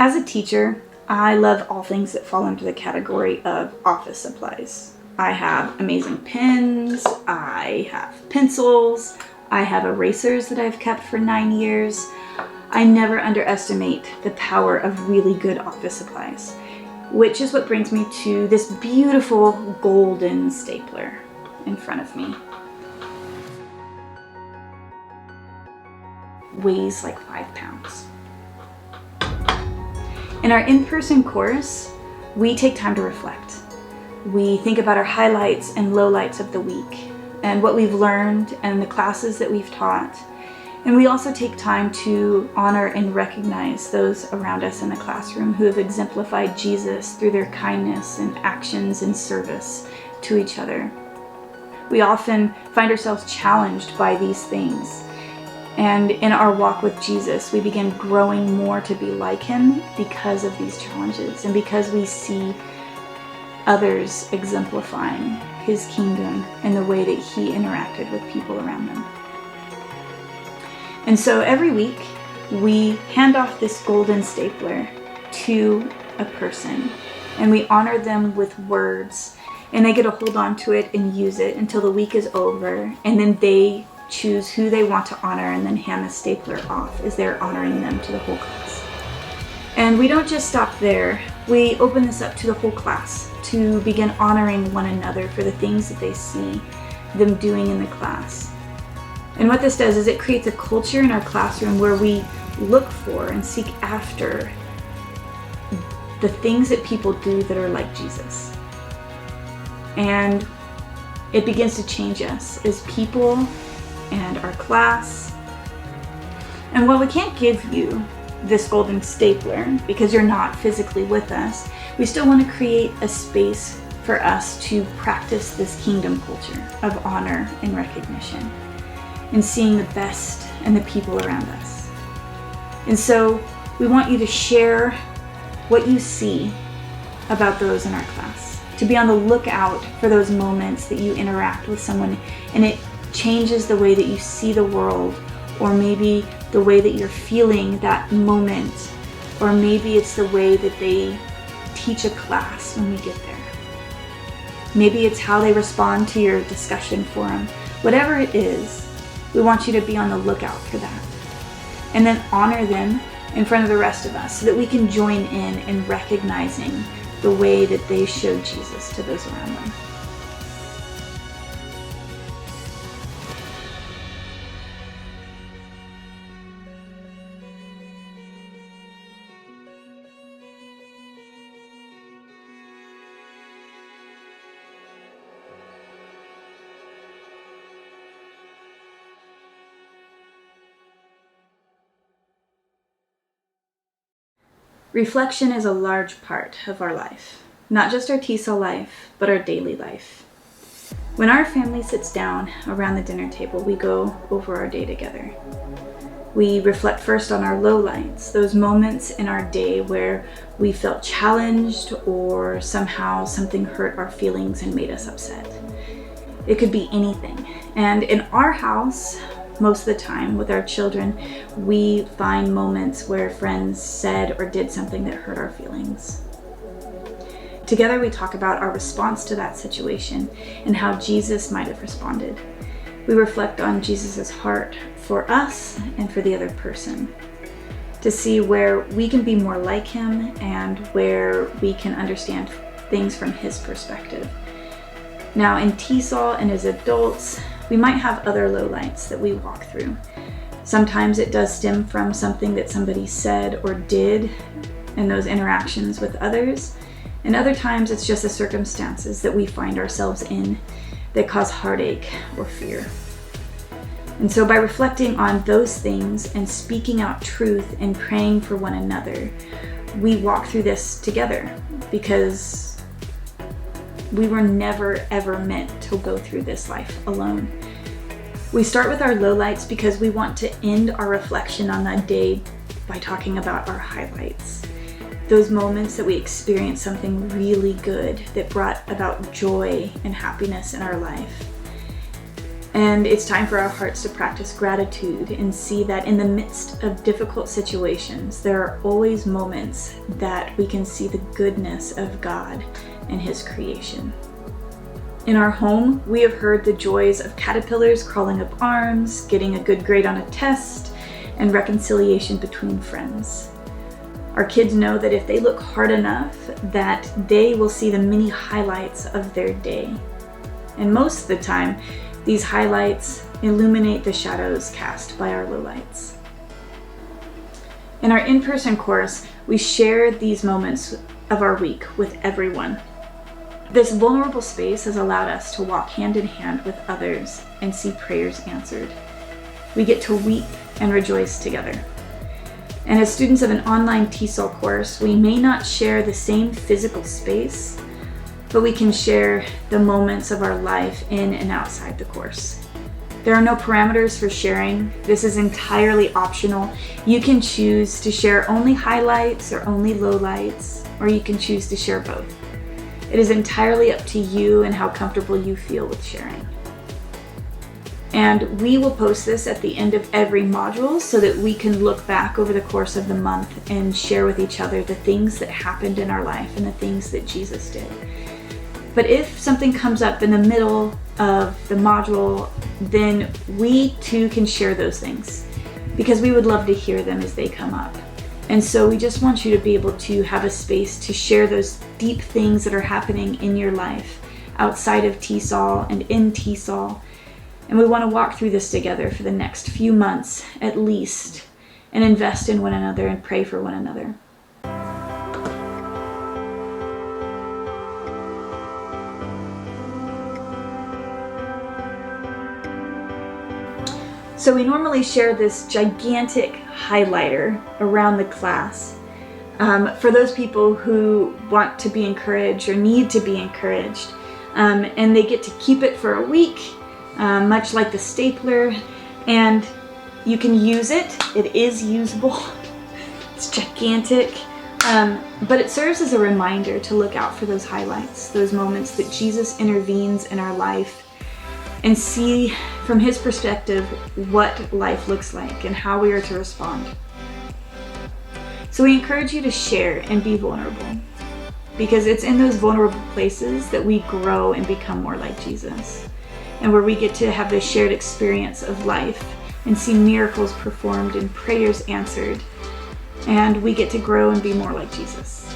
As a teacher, I love all things that fall under the category of office supplies. I have amazing pens, I have pencils, I have erasers that I've kept for 9 years. I never underestimate the power of really good office supplies, which is what brings me to this beautiful golden stapler in front of me. Weighs like 5 pounds. In our in-person course, we take time to reflect. We think about our highlights and lowlights of the week and what we've learned and the classes that we've taught. And we also take time to honor and recognize those around us in the classroom who have exemplified Jesus through their kindness and actions and service to each other. We often find ourselves challenged by these things. And in our walk with Jesus, we begin growing more to be like him because of these challenges and because we see others exemplifying his kingdom in the way that he interacted with people around them. And so every week, we hand off this golden stapler to a person, and we honor them with words, and they get to hold on to it and use it until the week is over, and then they choose who they want to honor and then hand the stapler off as they're honoring them to the whole class. And we don't just stop there. We open this up to the whole class to begin honoring one another for the things that they see them doing in the class. And what this does is it creates a culture in our classroom where we look for and seek after the things that people do that are like Jesus. And it begins to change us as people and our class. And while we can't give you this golden stapler because you're not physically with us, we still want to create a space for us to practice this kingdom culture of honor and recognition and seeing the best in the people around us. And so we want you to share what you see about those in our class, to be on the lookout for those moments that you interact with someone and it changes the way that you see the world, or maybe the way that you're feeling that moment, or maybe it's the way that they teach a class when we get there. Maybe it's how they respond to your discussion forum. Whatever it is, we want you to be on the lookout for that. And then honor them in front of the rest of us so that we can join in recognizing the way that they showed Jesus to those around them. Reflection is a large part of our life, not just our TESOL life, but our daily life. When our family sits down around the dinner table, we go over our day together. We reflect first on our lowlights, those moments in our day where we felt challenged or somehow something hurt our feelings and made us upset. It could be anything. And in our house, most of the time with our children, we find moments where friends said or did something that hurt our feelings. Together we talk about our response to that situation and how Jesus might have responded. We reflect on Jesus' heart for us and for the other person, to see where we can be more like him and where we can understand things from his perspective. Now in TESOL and as adults, we might have other lowlights that we walk through. Sometimes it does stem from something that somebody said or did in those interactions with others, and other times it's just the circumstances that we find ourselves in that cause heartache or fear. And so by reflecting on those things and speaking out truth and praying for one another, we walk through this together because we were never ever meant to go through this life alone. We start with our lowlights because we want to end our reflection on that day by talking about our highlights. Those moments that we experienced something really good that brought about joy and happiness in our life. And it's time for our hearts to practice gratitude and see that in the midst of difficult situations, there are always moments that we can see the goodness of God and His creation. In our home, we have heard the joys of caterpillars crawling up arms, getting a good grade on a test, and reconciliation between friends. Our kids know that if they look hard enough, that they will see the many highlights of their day. And most of the time, these highlights illuminate the shadows cast by our lowlights. In our in-person course, we share these moments of our week with everyone. This vulnerable space has allowed us to walk hand in hand with others and see prayers answered. We get to weep and rejoice together. And as students of an online TESOL course, we may not share the same physical space, but we can share the moments of our life in and outside the course. There are no parameters for sharing. This is entirely optional. You can choose to share only highlights or only lowlights, or you can choose to share both. It is entirely up to you and how comfortable you feel with sharing. And we will post this at the end of every module so that we can look back over the course of the month and share with each other the things that happened in our life and the things that Jesus did. But if something comes up in the middle of the module, then we too can share those things because we would love to hear them as they come up. And so we just want you to be able to have a space to share those deep things that are happening in your life outside of TESOL and in TESOL. And we want to walk through this together for the next few months at least and invest in one another and pray for one another. So we normally share this gigantic highlighter around the class for those people who want to be encouraged or need to be encouraged. And they get to keep it for a week, much like the stapler, and you can use it. It is usable. It's gigantic. But it serves as a reminder to look out for those highlights, those moments that Jesus intervenes in our life, and see from His perspective what life looks like and how we are to respond. So we encourage you to share and be vulnerable, because it's in those vulnerable places that we grow and become more like Jesus, and where we get to have this shared experience of life and see miracles performed and prayers answered, and we get to grow and be more like Jesus.